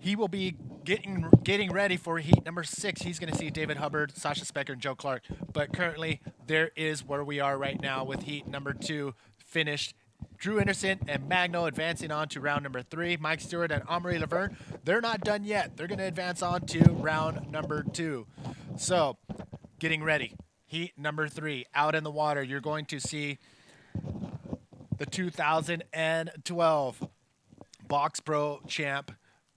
he will be getting ready for heat number 6. He's going to see David Hubbard, Sasha Specker, and Joe Clark. But currently, there is where we are right now with heat number 2 finished. Drew Anderson and Magno advancing on to round number 3. Mike Stewart and Amory Laverne, they're not done yet. They're going to advance on to round number 2. So, getting ready. Heat number 3 out in the water. You're going to see the 2012 Box Pro champ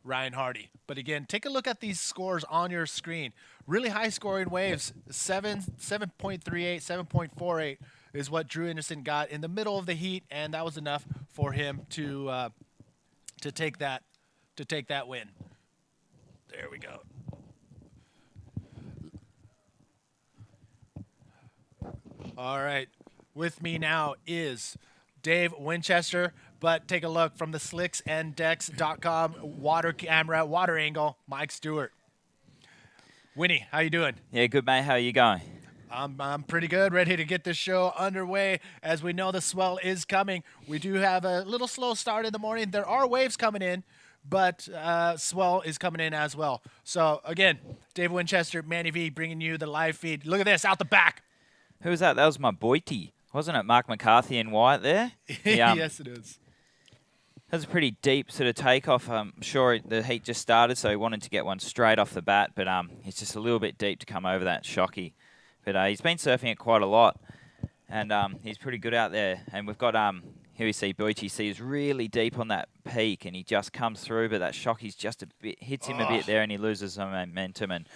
Ryan Hardy. But again, take a look at these scores on your screen. Really high scoring waves. 7.38, 7.48 is what Drew Anderson got in the middle of the heat, and that was enough for him to take that win. There we go. All right. With me now is Dave Winchester, but take a look from the slicksanddex.com water camera, water angle, Mike Stewart. Winnie, how you doing? Yeah, good, mate. How are you going? I'm pretty good, ready to get this show underway. As we know, the swell is coming. We do have a little slow start in the morning. There are waves coming in, but swell is coming in as well. So, again, Dave Winchester, Manny V, bringing you the live feed. Look at this, out the back. Who was that? That was my boitie. Wasn't it Mark McCarthy and Wyatt there? Yes, it is. That was a pretty deep sort of takeoff. I'm sure the heat just started, so he wanted to get one straight off the bat, but he's just a little bit deep to come over that shocky. But he's been surfing it quite a lot, and he's pretty good out there. And we've got, here we see Boitie C is really deep on that peak, and he just comes through, but that shocky's just a bit, hits him a bit there, and he loses some momentum. And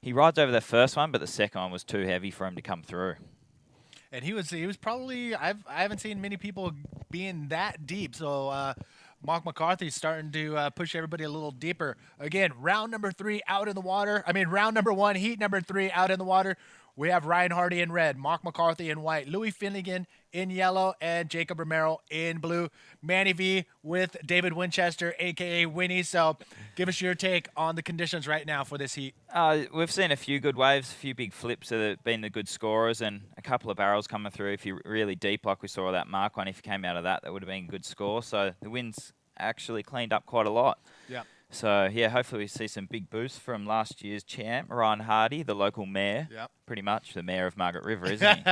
he rides over the first one, but the second one was too heavy for him to come through. And he was probably, I haven't seen many people being that deep. So Mark McCarthy's starting to push everybody a little deeper. Again, round number 3 out in the water. Round number 1, heat number 3 out in the water. We have Ryan Hardy in red, Mark McCarthy in white, Lewy Finnegan in yellow, and Jacob Romero in blue. Manny V with David Winchester, a.k.a. Winnie. So give us your take on the conditions right now for this heat. We've seen a few good waves, a few big flips that have been the good scorers, and a couple of barrels coming through. If you're really deep, like we saw that Mark one, if you came out of that, that would have been a good score. So the wind's actually cleaned up quite a lot. Yeah. So, yeah, hopefully we see some big boosts from last year's champ, Ryan Hardy, the local mayor. Yep. Pretty much the mayor of Margaret River, isn't he?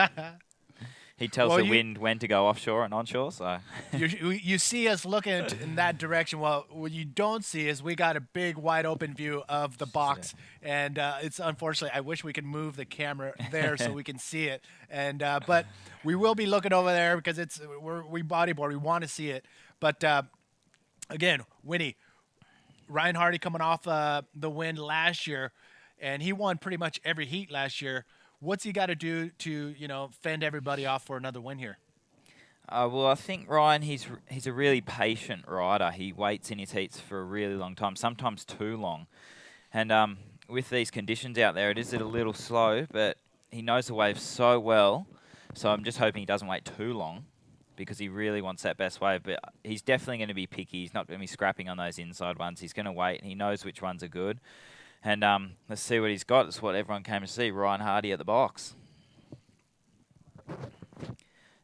He tells the wind when to go offshore and onshore. So you see us looking in that direction. Well, what you don't see is we got a big, wide open view of the box, and it's unfortunately. I wish we could move the camera there so we can see it. And but we will be looking over there because we bodyboard. We want to see it. But again, Winnie, Ryan Hardy coming off the win last year, and he won pretty much every heat last year. What's he got to do to fend everybody off for another win here? Well, I think Ryan, he's a really patient rider. He waits in his heats for a really long time, sometimes too long. And with these conditions out there, it is a little slow, but he knows the wave so well. So I'm just hoping he doesn't wait too long, because he really wants that best wave. But he's definitely going to be picky. He's not going to be scrapping on those inside ones. He's going to wait, and he knows which ones are good. And let's see what he's got. It's what everyone came to see, Ryan Hardy at the box.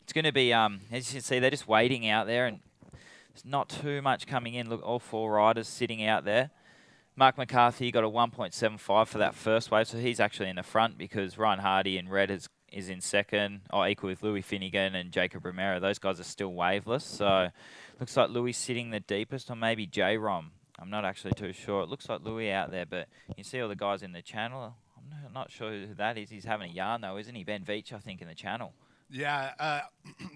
It's going to be, as you can see, they're just waiting out there, and there's not too much coming in. Look, all 4 riders sitting out there. Mark McCarthy got a 1.75 for that first wave, so he's actually in the front because Ryan Hardy in red is in second, equal with Lewy Finnegan and Jacob Romero. Those guys are still waveless, so looks like Lewy's sitting the deepest, or maybe J-Rom. I'm not actually too sure. It looks like Lewy out there, but you see all the guys in the channel. I'm not sure who that is. He's having a yarn, though, isn't he? Ben Veach, I think, in the channel. Yeah,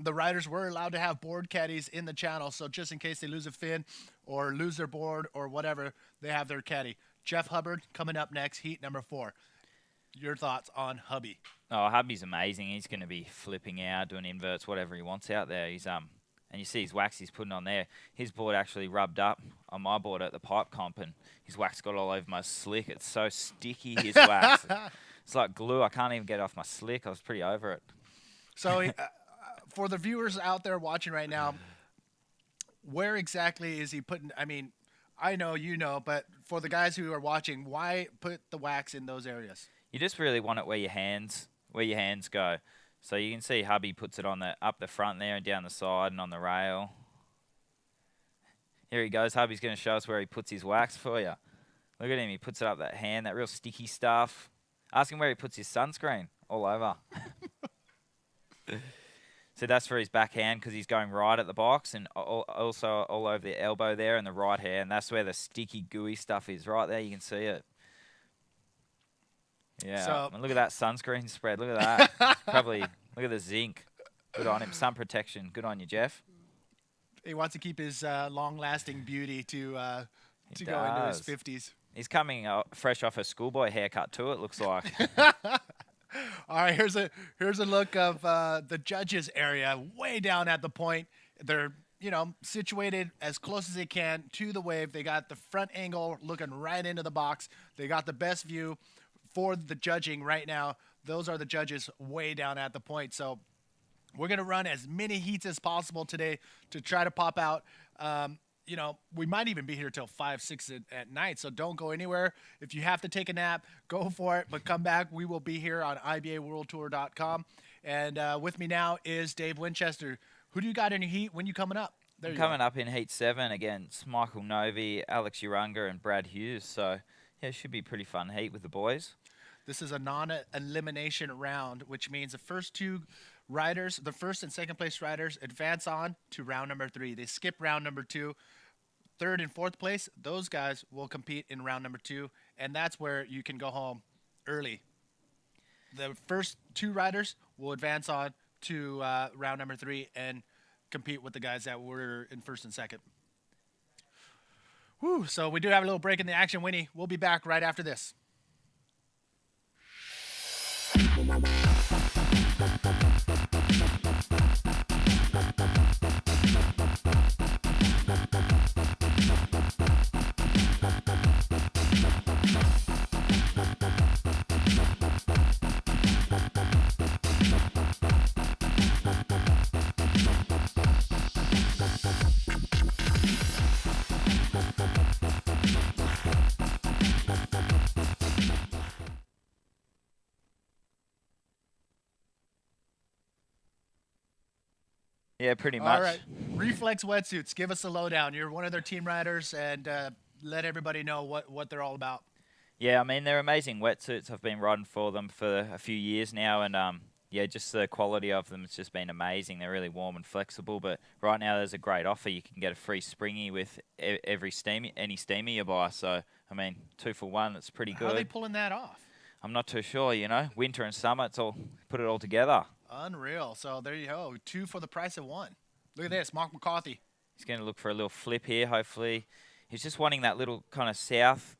the riders were allowed to have board caddies in the channel, so just in case they lose a fin or lose their board or whatever, they have their caddy. Jeff Hubbard coming up next, heat number 4. Your thoughts on Hubby? Oh, Hubby's amazing. He's going to be flipping out, doing inverts, whatever he wants out there. He's and you see his wax he's putting on there. His board actually rubbed up on my board at the pipe comp, and his wax got all over my slick. It's so sticky, his wax. It's like glue. I can't even get it off my slick. I was pretty over it. So for the viewers out there watching right now, where exactly is he putting? I know you know, but for the guys who are watching, why put the wax in those areas? You just really want it where your hands go. So you can see Hubby puts it on up the front there and down the side and on the rail. Here he goes. Hubby's going to show us where he puts his wax for you. Look at him. He puts it up that hand, that real sticky stuff. Ask him where he puts his sunscreen. All over. So that's for his backhand because he's going right at the box and also all over the elbow there and the right hand. That's where the sticky, gooey stuff is. Right there, you can see it. Yeah. So, and look at that sunscreen spread. Look at that. Probably, look at the zinc. Good on him. Sun protection. Good on you, Jeff. he wants to keep his long-lasting beauty to go into his 50s. He's coming fresh off a schoolboy haircut too, it looks like. All right, here's a look of the judges area way down at the point. They're situated as close as they can to the wave. They got the front angle looking right into the box. They got the best view for the judging right now. Those are the judges way down at the point. So we're gonna run as many heats as possible today to try to pop out. We might even be here till 5, 6 at night, so don't go anywhere. If you have to take a nap, go for it, but come back. We will be here on IBAWorldTour.com. And with me now is Dave Winchester. Who do you got in your heat? When you coming up? Coming up in Heat 7 against Michael Novi, Alex Urunga, and Brad Hughes. So, yeah, it should be a pretty fun heat with the boys. This is a non-elimination round, which means the first two riders, the first and second place riders, advance on to round number 3. They skip round number 2. Third and fourth place, those guys will compete in round number 2, and that's where you can go home early. The first 2 riders will advance on to round number 3 and compete with the guys that were in first and second. Whew, so we do have a little break in the action, Winnie. We'll be back right after this. Yeah, pretty much. All right. Reflex Wetsuits, give us a lowdown. You're one of their team riders, and let everybody know what they're all about. Yeah, I mean, they're amazing wetsuits. I've been riding for them for a few years now, and yeah, just the quality of them has just been amazing. They're really warm and flexible, but right now there's a great offer. You can get a free springy with any steamer you buy. So, I mean, 2 for 1, that's pretty good. How are they pulling that off? I'm not too sure, winter and summer, put it all together. Unreal. So there you go. 2 for the price of 1. Look at this, Mark McCarthy. He's going to look for a little flip here, hopefully. He's just wanting that little kind of south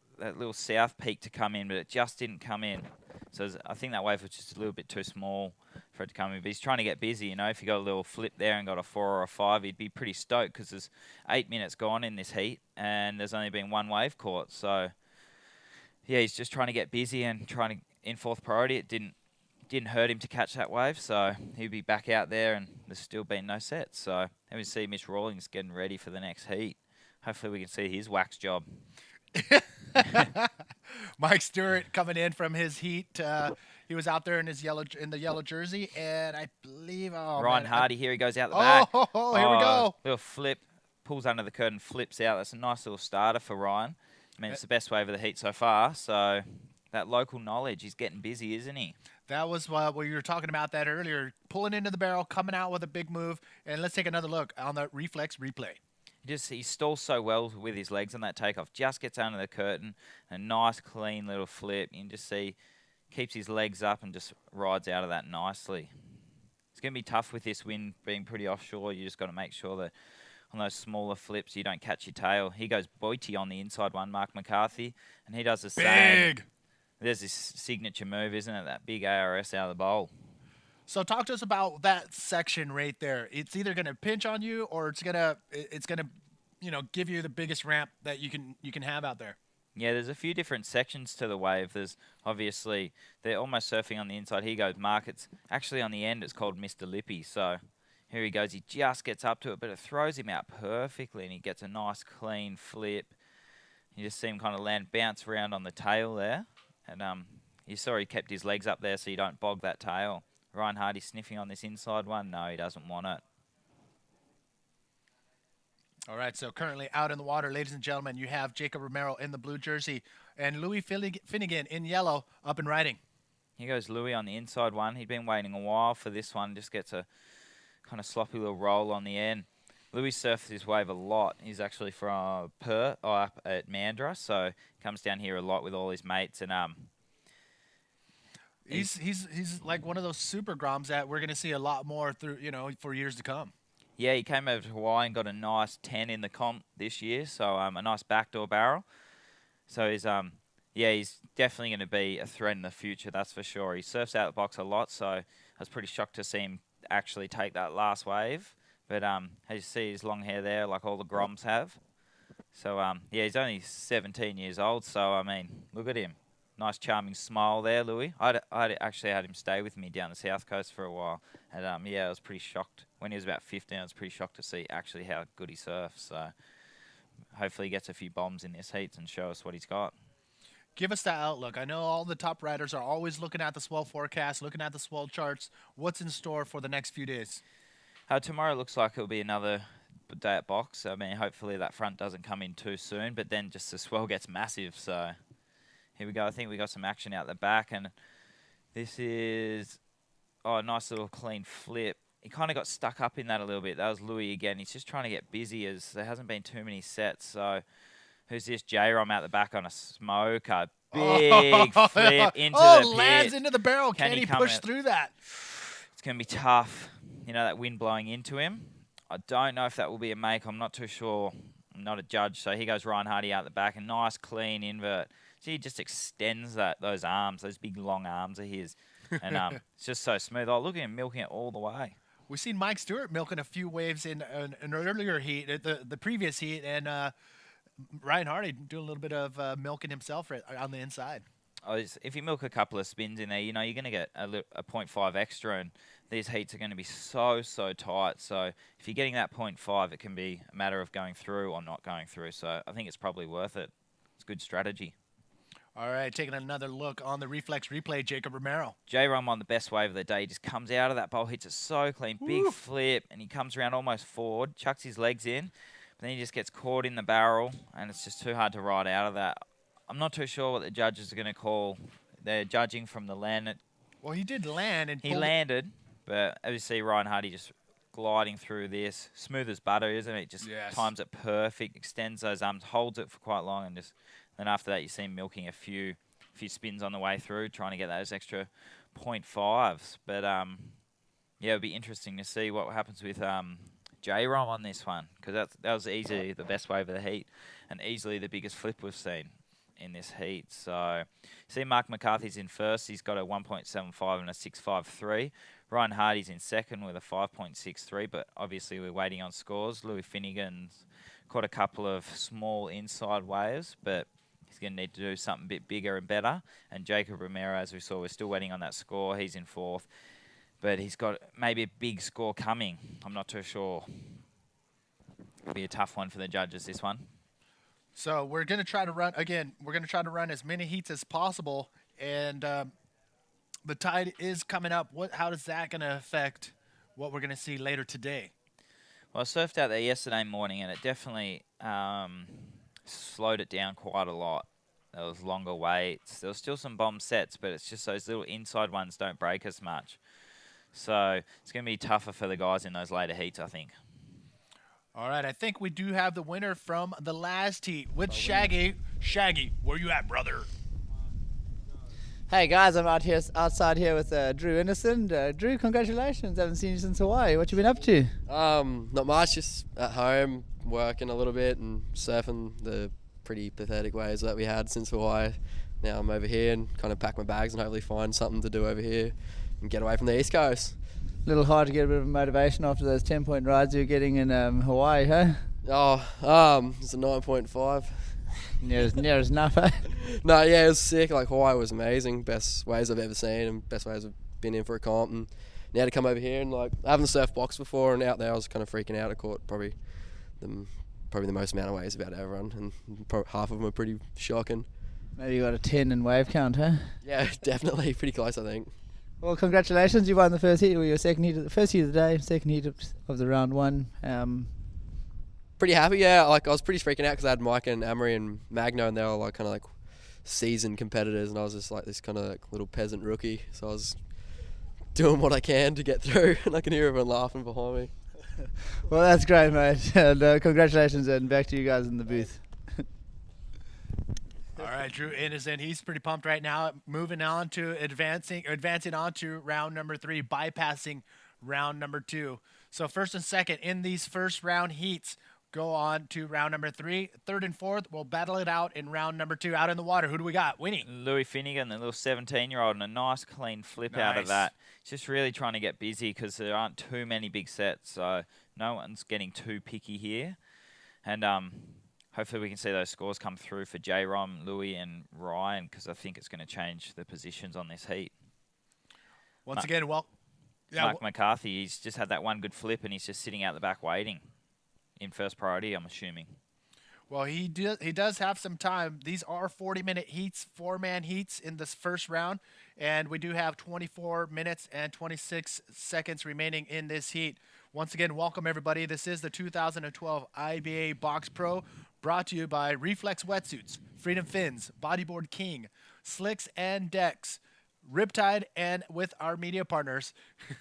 peak to come in, but it just didn't come in. So I think that wave was just a little bit too small for it to come in. But he's trying to get busy, If he got a little flip there and got a 4 or a 5, he'd be pretty stoked because there's 8 minutes gone in this heat and there's only been 1 wave caught. So, yeah, he's just trying to get busy and trying to in 4th priority. It didn't hurt him to catch that wave, so he'll be back out there, and there's still been no sets. So we see Mitch Rawlings getting ready for the next heat. Hopefully we can see his wax job. Mike Stewart coming in from his heat. He was out there in the yellow jersey, and I believe Ryan Hardy here. He goes out the back. Here we go. Little flip, pulls under the curtain, flips out. That's a nice little starter for Ryan. I mean, it's the best wave of the heat so far. So that local knowledge, he's getting busy, isn't he? That was what you were talking about that earlier. Pulling into the barrel, coming out with a big move. And let's take another look on the reflex replay. He stalls so well with his legs on that takeoff. Just gets under the curtain. A nice, clean little flip. You can just see, keeps his legs up and just rides out of that nicely. It's going to be tough with this wind being pretty offshore. You just got to make sure that on those smaller flips you don't catch your tail. He goes Boity on the inside one, Mark McCarthy, and he does the same. There's this signature move, isn't it? That big ARS out of the bowl. So talk to us about that section right there. It's either going to pinch on you or it's going to give you the biggest ramp that you can have out there. Yeah, there's a few different sections to the wave. There's obviously they're almost surfing on the inside. Here goes Mark. It's actually on the end. It's called Mr. Lippy. So here he goes. He just gets up to it, but it throws him out perfectly, and he gets a nice clean flip. You just see him kind of bounce around on the tail there. And you saw he kept his legs up there so you don't bog that tail. Ryan Hardy sniffing on this inside one. No, he doesn't want it. All right, so currently out in the water, ladies and gentlemen, you have Jacob Romero in the blue jersey and Lewy Finnegan in yellow up and riding. Here goes Louis on the inside one. He'd been waiting a while for this one. Just gets a kind of sloppy little roll on the end. Louis surfs his wave a lot. He's actually from Perth, up at Mandurah, so comes down here a lot with all his mates. And he's like one of those super groms that we're going to see a lot more through, for years to come. Yeah, he came over to Hawaii and got a nice 10 in the comp this year, so a nice backdoor barrel. So he's definitely going to be a threat in the future, that's for sure. He surfs out the box a lot, so I was pretty shocked to see him actually take that last wave. But as you see, his long hair there, like all the groms have. So he's only 17 years old, so I mean, look at him. Nice, charming smile there, Louis. I'd actually had him stay with me down the south coast for a while. And, I was pretty shocked. When he was about 15, I was pretty shocked to see actually how good he surfs. So hopefully he gets a few bombs in this heat and show us what he's got. Give us that outlook. I know all the top riders are always looking at the swell forecast, looking at the swell charts. What's in store for the next few days? Tomorrow looks like it'll be another day at box. I mean, hopefully that front doesn't come in too soon, but then just the swell gets massive. So here we go. I think we got some action out the back, and this is a nice little clean flip. He kind of got stuck up in that a little bit. That was Louis again. He's just trying to get busy as there hasn't been too many sets. So who's this? J-Rom out the back on a smoker. Big flip into the pit. Lands into the barrel. Can he push through that? It's going to be tough. That wind blowing into him. I don't know if that will be a make. I'm not too sure. I'm not a judge. So here goes Ryan Hardy out the back. A nice, clean invert. See, he just extends those arms, those big, long arms of his. And it's just so smooth. Oh, look at him milking it all the way. We've seen Mike Stewart milking a few waves in an earlier heat, the previous heat, and Ryan Hardy doing a little bit of milking himself on the inside. If you milk a couple of spins in there, you're going to get a 0.5 extra, and these heats are going to be so tight. So if you're getting that 0.5, it can be a matter of going through or not going through. So I think it's probably worth it. It's good strategy. All right, taking another look on the reflex replay, Jacob Romero. J-Rom on the best wave of the day. He just comes out of that bowl, hits it so clean, big flip, and he comes around almost forward, chucks his legs in, but then he just gets caught in the barrel, and it's just too hard to ride out of that. I'm not too sure what the judges are going to call. They're judging from the land. Well, he did land. And he landed, but as you see, Ryan Hardy just gliding through this. Smooth as butter, isn't it? Just times it perfect, extends those arms, holds it for quite long, and then after that you see him milking a few spins on the way through, trying to get those extra 0.5s. But it'll be interesting to see what happens with J-Rom on this one, because that was easily the best wave of the heat and easily the biggest flip we've seen in this heat. So see Mark McCarthy's in first. He's got a 1.75 and a 6.53. Ryan Hardy's in second with a 5.63, but obviously we're waiting on scores. Lewy Finnegan's caught a couple of small inside waves, but he's going to need to do something a bit bigger and better. And Jacob Romero, as we saw, we're still waiting on that score. He's in fourth, but he's got maybe a big score coming. I'm not too sure. It'll be a tough one for the judges, this one. So we're going to try to run, again, we're going to try to run as many heats as possible, and the tide is coming up. How is that going to affect what we're going to see later today? Well, I surfed out there yesterday morning, and it definitely slowed it down quite a lot. There was longer waits. There was still some bomb sets, but it's just those little inside ones don't break as much. So it's going to be tougher for the guys in those later heats, I think. All right, I think we do have the winner from the last heat with Shaggy. Shaggy, where you at, brother? Hey guys, I'm outside here with Drew Innocent. Drew, congratulations! Haven't seen you since Hawaii. What you been up to? Not much. Just at home, working a little bit and surfing the pretty pathetic waves that we had since Hawaii. Now I'm over here and kind of pack my bags and hopefully find something to do over here and get away from the East Coast. A little hard to get a bit of motivation after those 10-point rides you were getting in Hawaii, huh? It's a 9.5. Near as enough, eh? No, yeah, it was sick. Like, Hawaii was amazing. Best waves I've ever seen and best waves I've been in for a comp. And now to come over here and, like, I haven't surfed box before, and out there I was kind of freaking out. I caught probably the most amount of waves about everyone, and half of them are pretty shocking. Maybe you got a 10 in wave count, huh? Yeah, definitely. Pretty close, I think. Well, congratulations. You won the first heat, or your second heat, first heat of the day, second heat of the round one. Pretty happy, yeah. Like I was pretty freaking out because I had Mike and Amory and Magno, and they were like kind of like seasoned competitors, and I was just like this kind of like little peasant rookie. So I was doing what I can to get through, and I can hear everyone laughing behind me. Well, that's great, mate. And congratulations, and back to you guys in the booth. All right, Drew Innocent, he's pretty pumped right now. Moving on to advancing on to round number 3, bypassing round number 2. So first and second in these first round heats go on to round number 3. Third and fourth, we'll battle it out in round number 2. Out in the water, who do we got winning? Lewy Finnegan, the little 17-year-old, and a nice clean flip out of that. Just really trying to get busy because there aren't too many big sets, so no one's getting too picky here. And hopefully we can see those scores come through for J-Rom, Lewy, and Ryan, because I think it's going to change the positions on this heat. Once again, Mark McCarthy, he's just had that one good flip, and he's just sitting out the back waiting in first priority, I'm assuming. Well, he does have some time. These are 40-minute heats, 4-man heats in this first round, and we do have 24 minutes and 26 seconds remaining in this heat. Once again, welcome everybody. This is the 2012 IBA Box Pro, brought to you by Reflex Wetsuits, Freedom Fins, Bodyboard King, Slicks and Decks, Riptide, and with our media partners,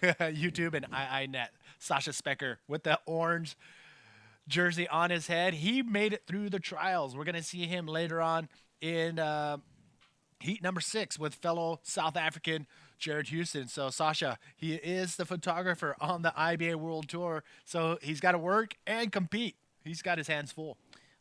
YouTube and IINet. Sasha Specker with the orange jersey on his head. He made it through the trials. We're going to see him later on in heat number 6 with fellow South African Jared Houston. So Sasha, he is the photographer on the IBA World Tour, so he's got to work and compete. He's got his hands full.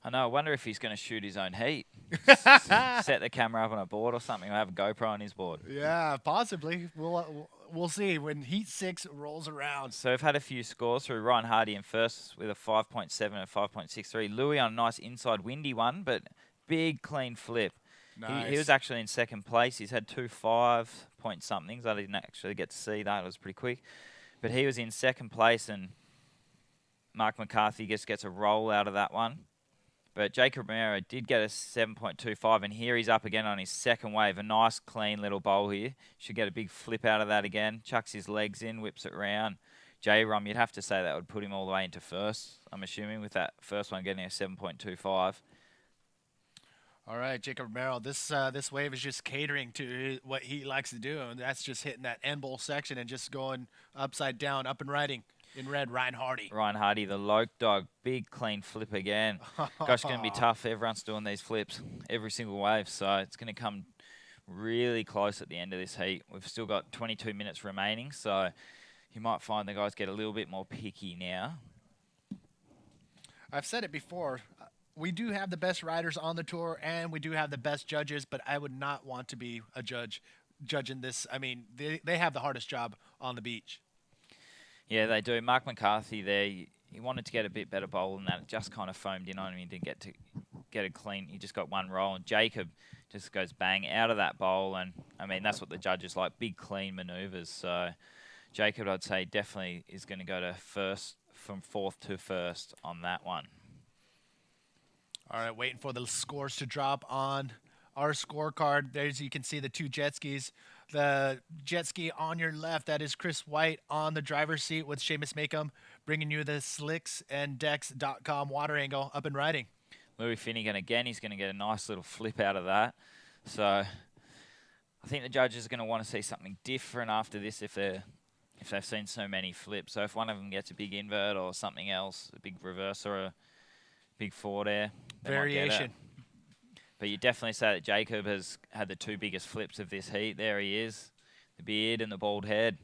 I know. I wonder if he's going to shoot his own heat. Set the camera up on a board or something, or have a GoPro on his board. Yeah, possibly. We'll see when heat 6 rolls around. So we've had a few scores through. Ryan Hardy in first with a 5.7 and a 5.63. Louis on a nice inside windy one, but big clean flip. Nice. He was actually in second place. He's had 2 5-point-somethings. I didn't actually get to see that. It was pretty quick. But he was in second place, and Mark McCarthy just gets a roll out of that one. But Jacob Romero did get a 7.25, and here he's up again on his second wave. A nice, clean little bowl here. Should get a big flip out of that again. Chucks his legs in, whips it round. J-Rom, you'd have to say that would put him all the way into first, I'm assuming, with that first one getting a 7.25. All right, Jacob Romero, this wave is just catering to what he likes to do, and that's just hitting that end bowl section and just going upside down, up and riding. In red, Ryan Hardy. Ryan Hardy, the Loke dog. Big, clean flip again. Gosh, it's going to be tough. Everyone's doing these flips every single wave, so it's going to come really close at the end of this heat. We've still got 22 minutes remaining, so you might find the guys get a little bit more picky now. I've said it before. We do have the best riders on the tour, and we do have the best judges, but I would not want to be a judging this. I mean, they have the hardest job on the beach. Yeah, they do. Mark McCarthy there, he wanted to get a bit better bowl than that. It just kind of foamed in on him. He didn't get it clean. He just got one roll. And Jacob just goes bang out of that bowl. And, I mean, that's what the judges like, big, clean manoeuvres. So Jacob, I'd say, definitely is going to go to first, from fourth to first on that one. All right, waiting for the scores to drop on our scorecard. There's, you can see the 2 jet skis. The jet ski on your left, that is Chris White on the driver's seat with Seamus Makem, bringing you the slicksanddex.com water angle up and riding. Lewy Finnegan again, he's going to get a nice little flip out of that. So I think the judges are going to want to see something different after this if they've seen so many flips. So if one of them gets a big invert or something else, a big reverse or a big forward air, variation. But you definitely say that Jacob has had the 2 biggest flips of this heat. There he is, the beard and the bald head.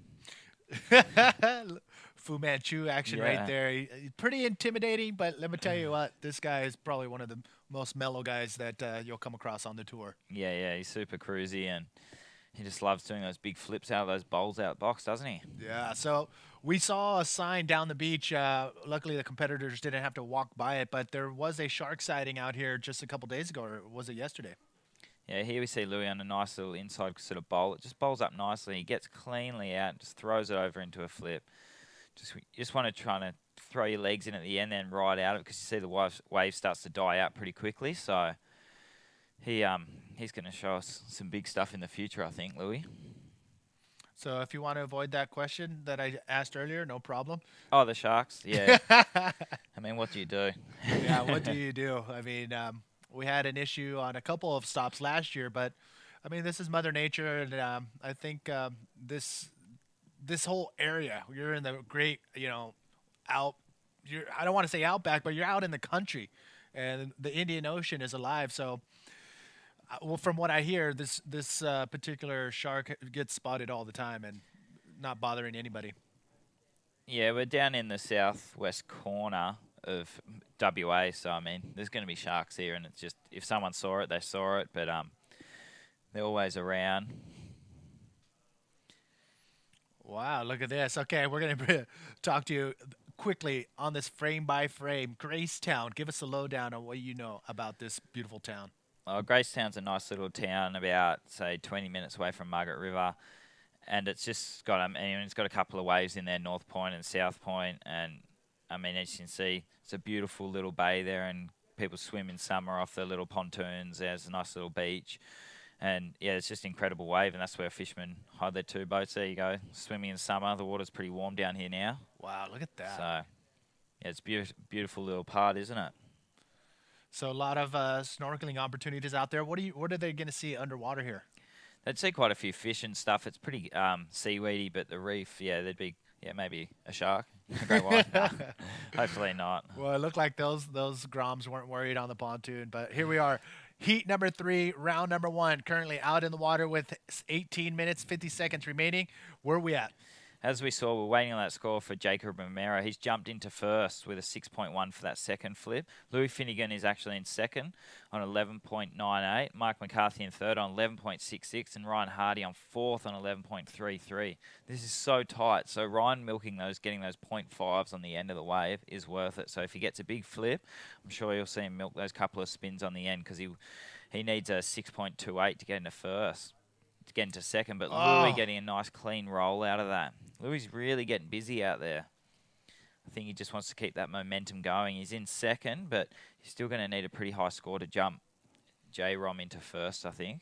Fu Manchu action right there. He's pretty intimidating, but let me tell you what, this guy is probably one of the most mellow guys that you'll come across on the tour. Yeah, he's super cruisy, and he just loves doing those big flips out of those bowls out box, doesn't he? Yeah, so we saw a sign down the beach. Luckily, the competitors didn't have to walk by it, but there was a shark sighting out here just a couple days ago, or was it yesterday? Yeah, here we see Louis on a nice little inside sort of bowl. It just bowls up nicely. He gets cleanly out and just throws it over into a flip. You just want to try to throw your legs in at the end, then ride out of it, because you see the wave starts to die out pretty quickly. So he's going to show us some big stuff in the future, I think, Louis. So if you want to avoid that question that I asked earlier, no problem. Oh, the Sharks. Yeah. I mean, what do you do? Yeah, what do you do? I mean, we had an issue on a couple of stops last year, but I mean, this is Mother Nature, and I think this whole area, you're in the great, out. I don't want to say outback, but you're out in the country, and the Indian Ocean is alive. So, well, from what I hear, this particular shark gets spotted all the time and not bothering anybody. Yeah, we're down in the southwest corner of WA, so I mean, there's going to be sharks here, and it's just if someone saw it, they saw it, but they're always around. Wow, look at this. Okay, we're going to talk to you quickly on this frame by frame. Gracetown, give us a lowdown on what you know about this beautiful town. Gracetown's a nice little town, about say 20 minutes away from Margaret River, and it's just got it's got a couple of waves in there, North Point and South Point, and I mean, as you can see, it's a beautiful little bay there, and people swim in summer off the little pontoons. There's a nice little beach. And, yeah, it's just an incredible wave, and that's where fishermen hide their 2 boats. There you go, swimming in summer. The water's pretty warm down here now. Wow, look at that. So, yeah, it's beautiful little part, isn't it? So a lot of snorkeling opportunities out there. What are they going to see underwater here? They'd see quite a few fish and stuff. It's pretty seaweedy, but the reef, yeah, there'd be maybe a shark, a great white. Nah, hopefully not. Well, it looked like those groms weren't worried on the pontoon, but here we are. Heat number 3, round number 1, currently out in the water with 18 minutes, 50 seconds remaining. Where are we at? As we saw, we're waiting on that score for Jacob Romero. He's jumped into first with a 6.1 for that second flip. Lewy Finnegan is actually in second on 11.98. Mike McCarthy in third on 11.66. And Ryan Hardy on fourth on 11.33. This is so tight. So Ryan milking those, getting those 0.5s on the end of the wave is worth it. So if he gets a big flip, I'm sure you'll see him milk those couple of spins on the end because he needs a 6.28 to get into first. To get into second, but Louis getting a nice clean roll out of that. Louis really getting busy out there. I think he just wants to keep that momentum going. He's in second, but he's still going to need a pretty high score to jump J-Rom into first, I think.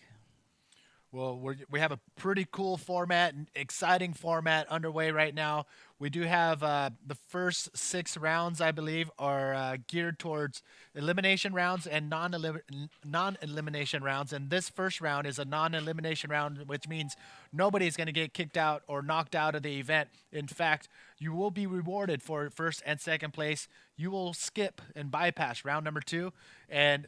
Well, we have a pretty cool format, and exciting format underway right now. We do have the first 6 rounds, I believe, are geared towards elimination rounds and non-elimination rounds. And this first round is a non-elimination round, which means nobody's going to get kicked out or knocked out of the event. In fact, you will be rewarded for first and second place. You will skip and bypass round number 2, and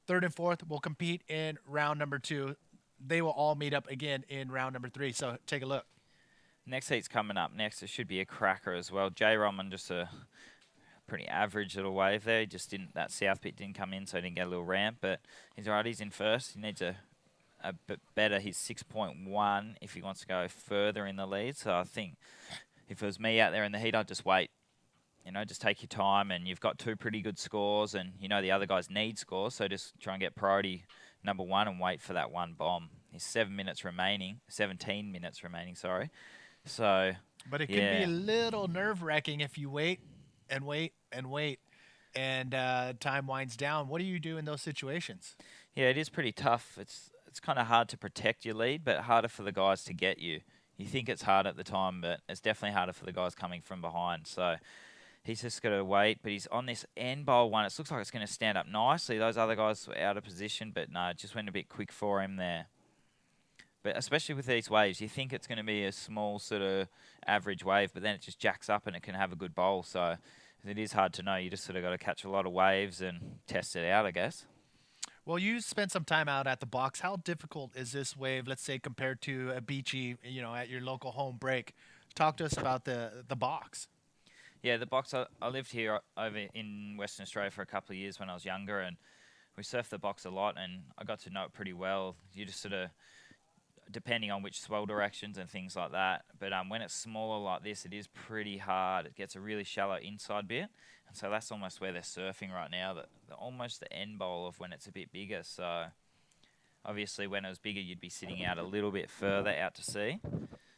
third and fourth will compete in round number 2. They will all meet up again in round number 3. So take a look. Next heat's coming up next. It should be a cracker as well. J-Rom on just a pretty average little wave there. He just didn't, that south bit didn't come in, so he didn't get a little ramp. But he's all right. He's in first. He needs a bit better. He's 6.1 if he wants to go further in the lead. So I think if it was me out there in the heat, I'd just wait. Just take your time, and you've got 2 pretty good scores, and the other guys need scores, so just try and get priority number 1 and wait for that one bomb. He's 17 minutes remaining, sorry. So, but it can be a little nerve-wracking if you wait and wait and wait, and time winds down. What do you do in those situations? Yeah, it is pretty tough. It's kind of hard to protect your lead, but harder for the guys to get you. You think it's hard at the time, but it's definitely harder for the guys coming from behind. So he's just got to wait, but he's on this end bowl one. It looks like it's going to stand up nicely. Those other guys were out of position, but no, it just went a bit quick for him there. But especially with these waves, you think it's going to be a small sort of average wave, but then it just jacks up and it can have a good bowl. So it is hard to know. You just sort of got to catch a lot of waves and test it out, I guess. Well, you spent some time out at the box. How difficult is this wave, let's say, compared to a beachy, at your local home break? Talk to us about the box. Yeah, the box, I lived here over in Western Australia for a couple of years when I was younger, and we surfed the box a lot, and I got to know it pretty well. You just sort of, depending on which swell directions and things like that, but when it's smaller like this, it is pretty hard. It gets a really shallow inside bit, and so that's almost where they're surfing right now, almost the end bowl of when it's a bit bigger. So obviously when it was bigger, you'd be sitting out a little bit further out to sea,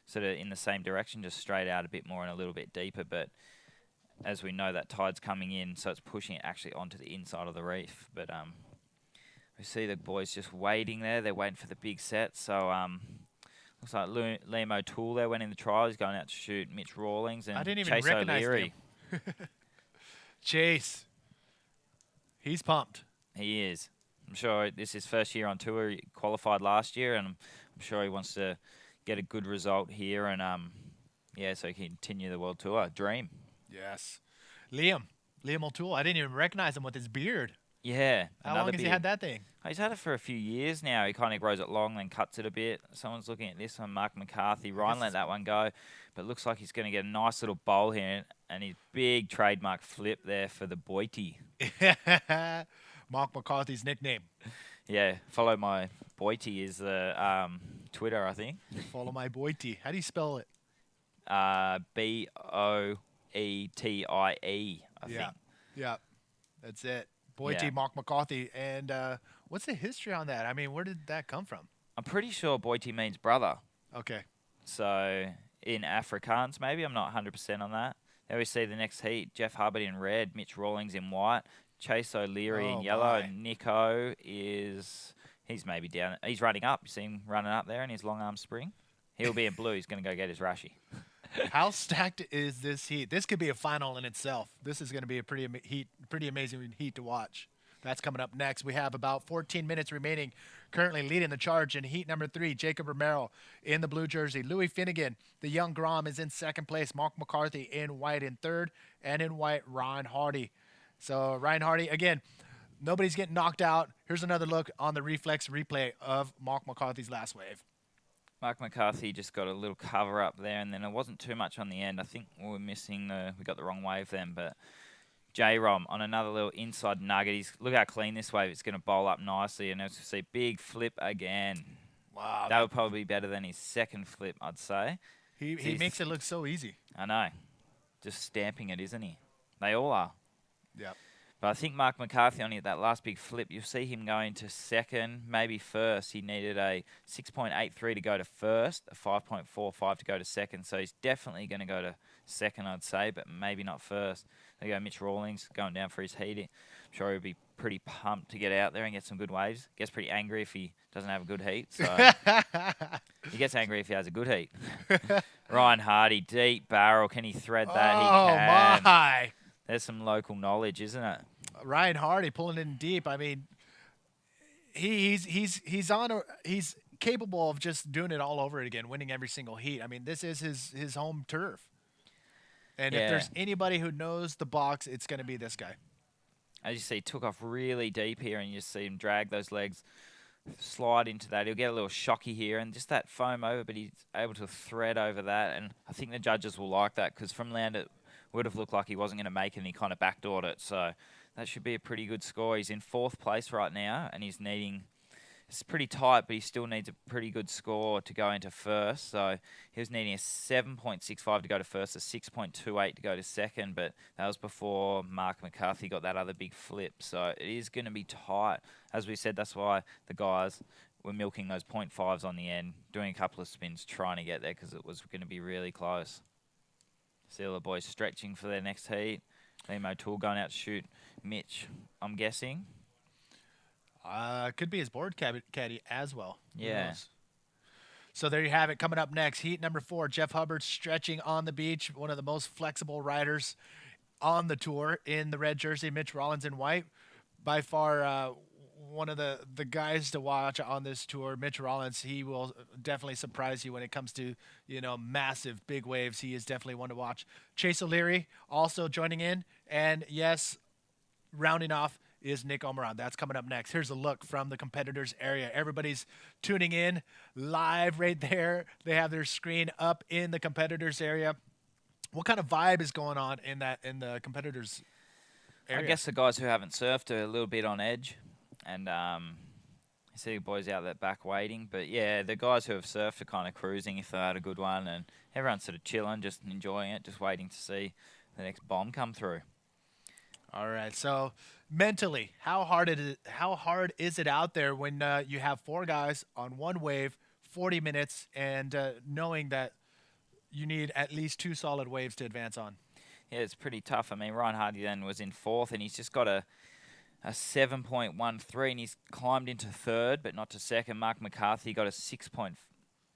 sort of in the same direction, just straight out a bit more and a little bit deeper, but as we know, that tide's coming in, so it's pushing it actually onto the inside of the reef. But we see the boys just waiting there. They're waiting for the big set. So Looks like Liam O'Toole there went in the trial. He's going out to shoot Mitch Rawlings and I didn't even Chase recognize O'Leary. him. Chase. He's pumped. He is. I'm sure this is his first year on tour. He qualified last year, and I'm sure he wants to get a good result here and so he can continue the world tour. Dream. Yes. Liam O'Toole. I didn't even recognize him with his beard. Yeah. How long has he had that thing? He's had it for a few years now. He kind of grows it long, then cuts it a bit. Someone's looking at this one, Mark McCarthy. Ryan let that one go, but looks like he's going to get a nice little bowl here, and his big trademark flip there for the Boity. Mark McCarthy's nickname. Yeah, follow my Boity is the Twitter, I think. Follow my Boity. How do you spell it? Boetie, I think. Yeah, that's it. Boity, Yeah. Mark McCarthy. And what's the history on that? I mean, where did that come from? I'm pretty sure Boity means brother. Okay. So in Afrikaans, maybe. I'm not 100% on that. There we see the next heat. Jeff Hubbard in red, Mitch Rawlings in white, Chase O'Leary in yellow, and Nico he's maybe down. He's running up. You see him running up there in his long arm spring. He'll be in blue. He's going to go get his Rashi. How stacked is this heat? This could be a final in itself. This is going to be a pretty amazing heat to watch. That's coming up next. We have about 14 minutes remaining. Currently leading the charge in heat number 3, Jacob Romero in the blue jersey. Lewy Finnegan, the young Grom, is in second place. Mark McCarthy in white in third. And in white, Ryan Hardy. So Ryan Hardy, again, nobody's getting knocked out. Here's another look on the reflex replay of Mark McCarthy's last wave. Mark McCarthy just got a little cover up there, and then it wasn't too much on the end. I think we got the wrong wave then, but J-Rom on another little inside nugget. Look how clean this wave. It's going to bowl up nicely, and as you see, big flip again. Wow. That would probably be better than his second flip, I'd say. He makes it look so easy. I know. Just stamping it, isn't he? They all are. Yep. But I think Mark McCarthy on that last big flip, you'll see him going to second, maybe first. He needed a 6.83 to go to first, a 5.45 to go to second. So he's definitely going to go to second, I'd say, but maybe not first. There you go, Mitch Rawlings going down for his heat. I'm sure he'll be pretty pumped to get out there and get some good waves. Gets pretty angry if he doesn't have a good heat. So he gets angry if he has a good heat. Ryan Hardy, deep barrel. Can he thread that? He can. My. There's some local knowledge, isn't it? Ryan Hardy pulling in deep. I mean, he's capable of just doing it all over again, winning every single heat. I mean, this is his home turf. And if there's anybody who knows the box, it's going to be this guy. As you see, he took off really deep here, and you see him drag those legs, slide into that. He'll get a little shocky here, and just that foam over, but he's able to thread over that. And I think the judges will like that, because from land it would have looked like he wasn't going to make it, and he kind of backdoored it. So that should be a pretty good score. He's in 4th place right now, and he's needing... It's pretty tight, but he still needs a pretty good score to go into first. So he was needing a 7.65 to go to first, a 6.28 to go to second, but that was before Mark McCarthy got that other big flip. So it is going to be tight. As we said, that's why the guys were milking those 0.5s on the end, doing a couple of spins, trying to get there, because it was going to be really close. See all the boys stretching for their next heat. Liam O'Toole going out to shoot Mitch, I'm guessing. Could be his board caddy as well. Yeah. So there you have it. Coming up next, heat number 4, Jeff Hubbard stretching on the beach. One of the most flexible riders on the tour in the red jersey. Mitch Rawlings in white. By far one of the guys to watch on this tour. Mitch Rawlings, he will definitely surprise you when it comes to, massive big waves. He is definitely one to watch. Chase O'Leary also joining in. And yes, rounding off is Nick Omeron. That's coming up next. Here's a look from the competitors area. Everybody's tuning in live right there. They have their screen up in the competitors area. What kind of vibe is going on in the competitors area? I guess the guys who haven't surfed are a little bit on edge, and you see the boys out there back waiting. But yeah, the guys who have surfed are kind of cruising if they had a good one, and everyone's sort of chilling, just enjoying it, just waiting to see the next bomb come through. All right. So mentally, how hard is it out there when you have 4 guys on one wave, 40 minutes, and knowing that you need at least 2 solid waves to advance on? Yeah, it's pretty tough. I mean, Ryan Hardy then was in 4th, and he's just got a 7.13, and he's climbed into 3rd, but not to second. Mark McCarthy got a 6.5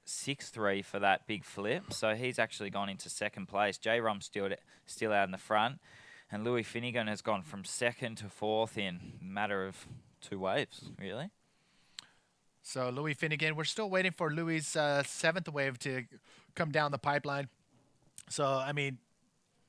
6.3 for that big flip. So he's actually gone into second place. J-Rom's still out in the front. And Lewy Finnegan has gone from second to fourth in a matter of 2 waves, really. So Lewy Finnegan, we're still waiting for Lewy's 7th wave to come down the pipeline. So, I mean,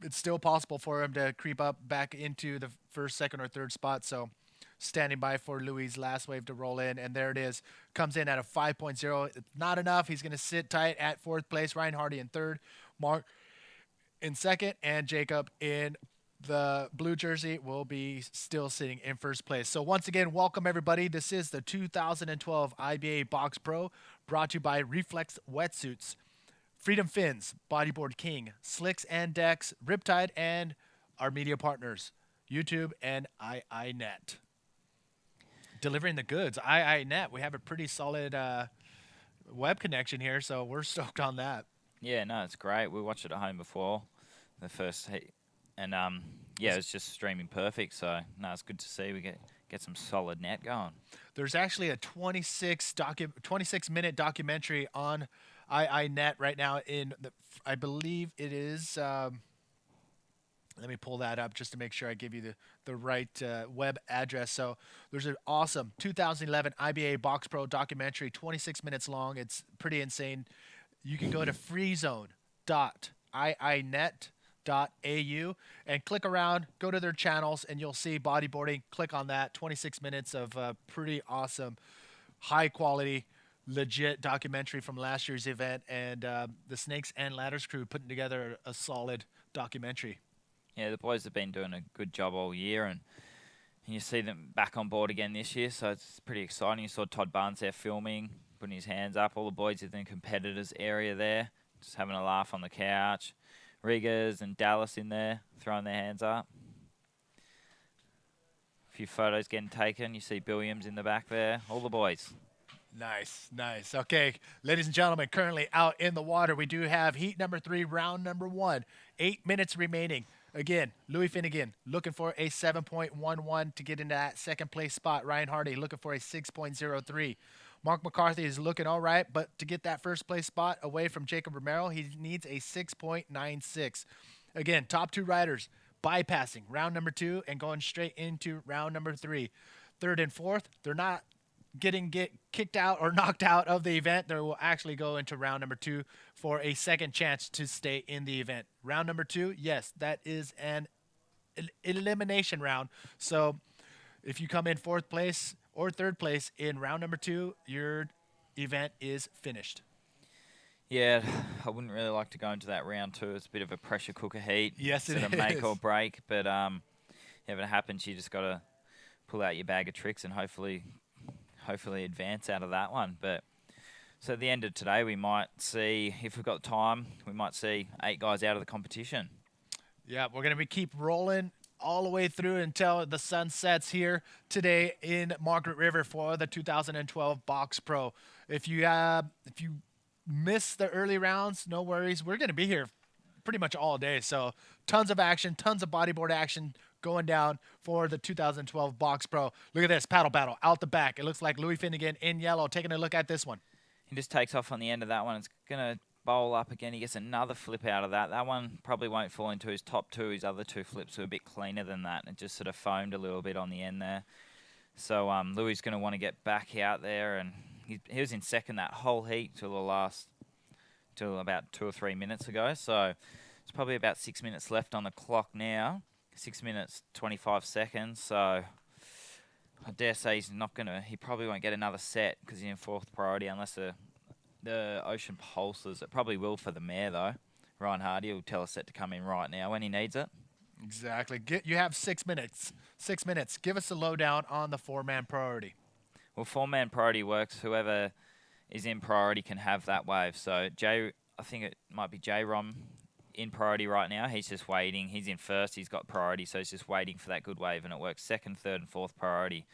it's still possible for him to creep up back into the first, second, or third spot. So standing by for Lewy's last wave to roll in. And there it is. Comes in at a 5.0. It's not enough. He's going to sit tight at 4th place. Ryan Hardy in 3rd. Mark in 2nd. And Jacob in the blue jersey will be still sitting in 1st place. So once again, welcome everybody. This is the 2012 IBA Box Pro, brought to you by Reflex Wetsuits, Freedom Fins, Bodyboard King, Slicks and Decks, Riptide, and our media partners, YouTube and IINet. Delivering the goods. IINet, we have a pretty solid web connection here, so we're stoked on that. Yeah, no, it's great. We watched it at home before the first heat. And, yeah, it's just streaming perfect. So, no, it's good to see we get some solid net going. There's actually a 26-minute documentary on IINet right now in, I believe it is, let me pull that up just to make sure I give you the right web address. So there's an awesome 2011 IBA Box Pro documentary, 26 minutes long. It's pretty insane. You can go to freezone.iinet.au and click around, go to their channels, and you'll see bodyboarding. Click on that. 26 minutes of pretty awesome, high quality, legit documentary from last year's event, and the Snakes and Ladders crew putting together a solid documentary. Yeah, the boys have been doing a good job all year, and you see them back on board again this year, so it's pretty exciting. You saw Todd Barnes there filming, putting his hands up. All the boys in the competitors area there, just having a laugh on the couch. Riggers and Dallas in there, throwing their hands up. A few photos getting taken. You see Billiams in the back there. All the boys. Nice, nice. Okay, ladies and gentlemen, currently out in the water, we do have heat number 3, round number 1. 8 minutes remaining. Again, Lewy Finnegan looking for a 7.11 to get into that 2nd place spot. Ryan Hardy looking for a 6.03. Mark McCarthy is looking all right, but to get that 1st place spot away from Jacob Romero, he needs a 6.96. Again, top 2 riders bypassing round number 2 and going straight into round number 3. 3rd and 4th, they're not get kicked out or knocked out of the event. They will actually go into round number 2 for a 2nd chance to stay in the event. Round number 2, yes, that is an elimination round. So if you come in 4th place or 3rd place in round number 2, your event is finished. Yeah, I wouldn't really like to go into that round 2. It's a bit of a pressure cooker heat. Yes, it sort of is. make or break, but if it happens, you just got to pull out your bag of tricks and hopefully advance out of that one. But so at the end of today, we might see, if we've got time, we might see 8 guys out of the competition. Yeah, we're going to keep rolling all the way through until the sun sets here today in Margaret River for the 2012 Box Pro. If you miss the early rounds, no worries. We're going to be here pretty much all day. So tons of action, tons of bodyboard action going down for the 2012 Box Pro. Look at this, paddle battle out the back. It looks like Lewy Finnegan in yellow. Taking a look at this one. He just takes off on the end of that one. It's going to bowl up again. He gets another flip out of that. That one probably won't fall into his top 2. His other 2 flips were a bit cleaner than that. And it just sort of foamed a little bit on the end there. So Lewy's going to want to get back out there. And he was in 2nd that whole heat till about 2 or 3 minutes ago. So it's probably about 6 minutes left on the clock now. 6 minutes, 25 seconds. So I dare say he probably won't get another set because he's in 4th priority unless the Ocean Pulses. It probably will for the mare, though. Ryan Hardy will tell us set to come in right now when he needs it. Exactly. You have 6 minutes. 6 minutes. Give us a lowdown on the 4-man priority. Well, 4-man priority works. Whoever is in priority can have that wave. So I think it might be J-Rom in priority right now. He's just waiting. He's in 1st. He's got priority, so he's just waiting for that good wave, and it works 2nd, 3rd, and 4th priority.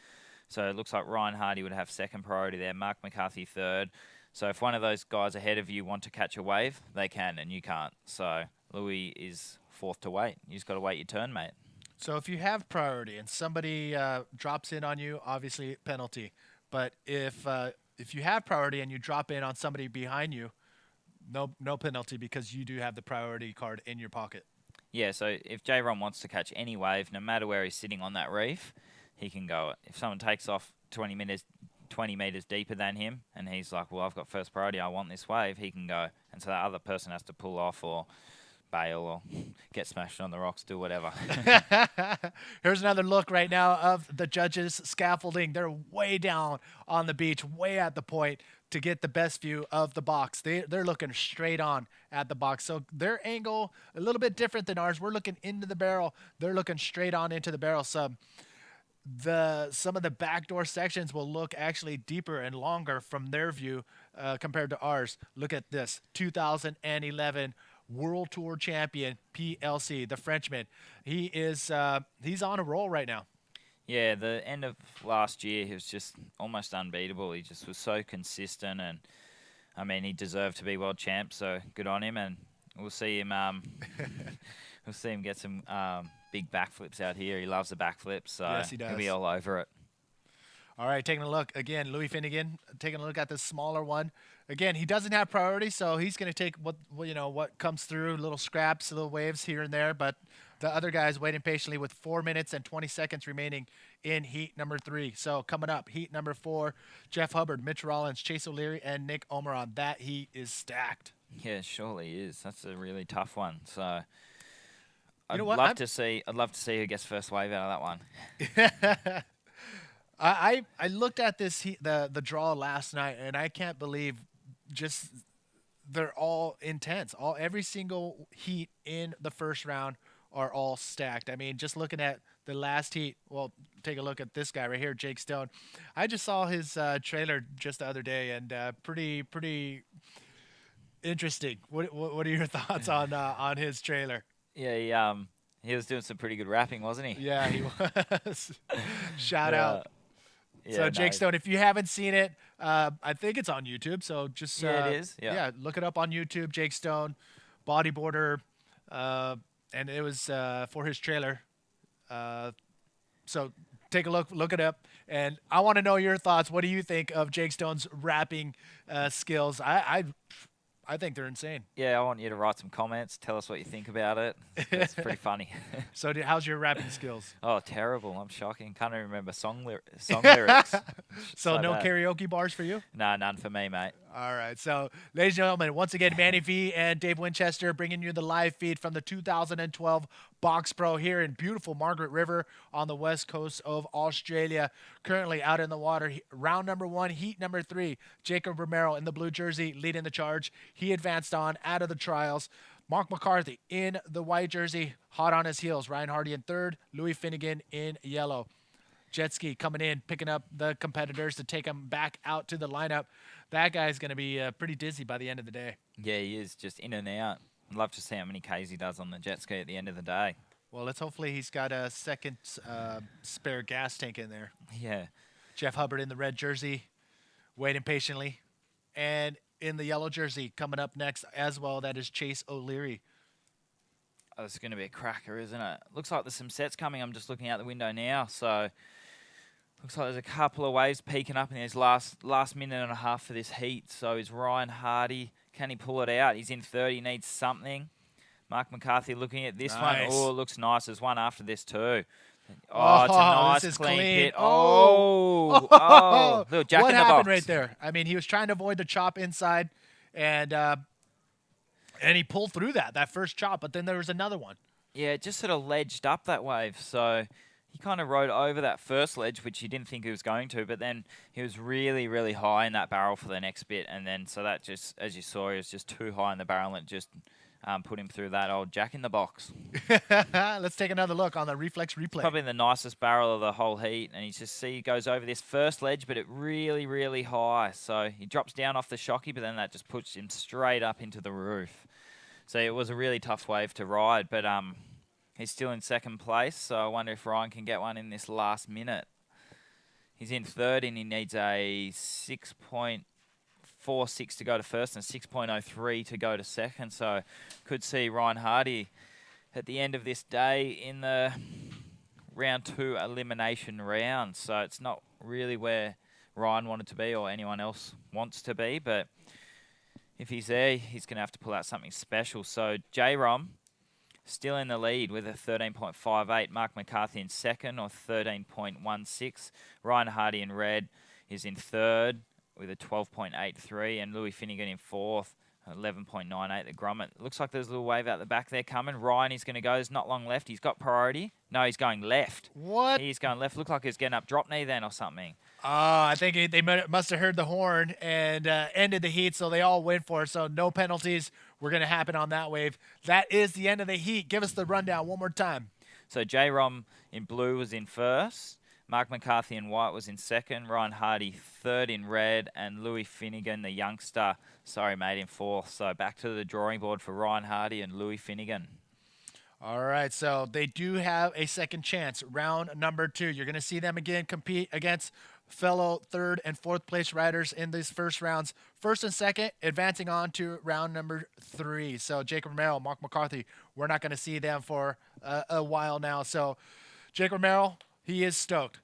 So it looks like Ryan Hardy would have 2nd priority there. Mark McCarthy 3rd. So if one of those guys ahead of you want to catch a wave, they can, and you can't. So Lewy is 4th to wait. You just got to wait your turn, mate. So if you have priority and somebody drops in on you, obviously penalty. But if you have priority and you drop in on somebody behind you, No penalty because you do have the priority card in your pocket. Yeah, so if J-Ron wants to catch any wave, no matter where he's sitting on that reef, he can go it. If someone takes off 20 meters deeper than him, and he's like, well, I've got first priority, I want this wave, he can go. And so that other person has to pull off or bail or get smashed on the rocks, do whatever. Here's another look right now of the judges' scaffolding. They're way down on the beach, way at the point to get the best view of the box. They're looking straight on at the box. So their angle, a little bit different than ours. We're looking into the barrel. They're looking straight on into the barrel. Some of the backdoor sections will look actually deeper and longer from their view compared to ours. Look at this, 2011 World Tour champion PLC, the Frenchman. He's on a roll right now. Yeah, the end of last year, he was just almost unbeatable. He just was so consistent, and I mean, he deserved to be world champ. So good on him, and we'll see him. We'll see him get some big backflips out here. He loves the backflips, so yes, he does. He'll be all over it. All right, taking a look again, Lewy Finnegan, taking a look at the smaller one. Again, he doesn't have priority, so he's going to take what comes through, little scraps, little waves here and there. But the other guy's waiting patiently with 4 minutes and 20 seconds remaining in heat number 3. So coming up, heat number 4, Jeff Hubbard, Mitch Rollins, Chase O'Leary, and Nick Omeron. That heat is stacked. Yeah, it surely is. That's a really tough one. So You know I'd what? love to see who gets first wave out of that one. I looked at this the draw last night, and I can't believe just they're all intense. Every single heat in the first round are all stacked. I mean, just looking at the last heat, well, take a look at this guy right here, Jake Stone. I just saw his trailer just the other day, and pretty interesting. What are your thoughts on his trailer? Yeah, he was doing some pretty good rapping, wasn't he? Yeah, he was. Shout out. Yeah, So Jake Stone, if you haven't seen it, I think it's on YouTube. So just Yeah, it is. Yeah. look it up on YouTube. Jake Stone, bodyboarder, and it was for his trailer. So take a look it up, and I want to know your thoughts. What do you think of Jake Stone's rapping skills? I think they're insane. Yeah, I want you to write some comments. Tell us what you think about it. It's pretty funny. So how's your rapping skills? Oh, terrible. I'm shocking. Can't even remember song lyrics. So no bad. karaoke bars for you? Nah, none for me, mate. All right. So, ladies and gentlemen, once again, Manny V and Dave Winchester bringing you the live feed from the 2012 Box Pro here in beautiful Margaret River on the west coast of Australia. Currently out in the water. Round number 1, heat number 3. Jacob Romero in the blue jersey leading the charge. He advanced on out of the trials. Mark McCarthy in the white jersey, hot on his heels. Ryan Hardy in third. Lewy Finnegan in yellow. Jet ski coming in, picking up the competitors to take them back out to the lineup. That guy's going to be pretty dizzy by the end of the day. Yeah, he is just in and out. I'd love to see how many Ks he does on the jet ski at the end of the day. Well, hopefully he's got a second spare gas tank in there. Yeah. Jeff Hubbard in the red jersey, waiting patiently. And in the yellow jersey, coming up next as well, that is Chase O'Leary. Oh, it's going to be a cracker, isn't it? Looks like there's some sets coming. I'm just looking out the window now. So looks like there's a couple of waves peeking up in his last minute and a half for this heat. So is Ryan Hardy. Can he pull it out? He's in third. He needs something. Mark McCarthy looking at this one. Oh, it looks nice. There's one after this too. Oh, it's a nice clean pit. Oh, little jack what in the happened box. right there? I mean, he was trying to avoid the chop inside, and he pulled through that first chop, but then there was another one. Yeah, it just sort of ledged up that wave. So he kind of rode over that first ledge, which he didn't think he was going to, but then he was really, really high in that barrel for the next bit. And then, so that just, as you saw, he was just too high in the barrel and it just put him through that old jack in the box. Let's take another look on the reflex replay. Probably the nicest barrel of the whole heat. And you just see he goes over this first ledge, but it really, really high. So he drops down off the shocky, but then that just puts him straight up into the roof. So it was a really tough wave to ride, but he's still in second place, so I wonder if Ryan can get one in this last minute. He's in third, and he needs a 6.46 to go to first and 6.03 to go to second. So could see Ryan Hardy at the end of this day in the round 2 elimination round. So it's not really where Ryan wanted to be or anyone else wants to be, but If he's there, he's going to have to pull out something special. So J-Rom still in the lead with a 13.58. Mark McCarthy in second, or 13.16. Ryan Hardy in red is in third with a 12.83. And Lewy Finnegan in fourth, 11.98. The grommet. Looks like there's a little wave out the back there coming. Ryan is going to go. There's not long left. He's got priority. No, he's going left. What? He's going left. Looked like he's getting up drop knee then or something. I think they must have heard the horn and ended the heat, so they all went for it. So no penalties were going to happen on that wave. That is the end of the heat. Give us the rundown one more time. So J-Rom in blue was in first. Mark McCarthy in white was in second. Ryan Hardy third in red. And Lewy Finnegan, the youngster, in fourth. So back to the drawing board for Ryan Hardy and Lewy Finnegan. All right, so they do have a second chance. Round number 2. You're going to see them again compete against fellow third and fourth place riders in these first rounds. First and second, advancing on to round number 3. So Jacob Romero, Mark McCarthy, we're not going to see them for a while now. So Jake Romero, he is stoked.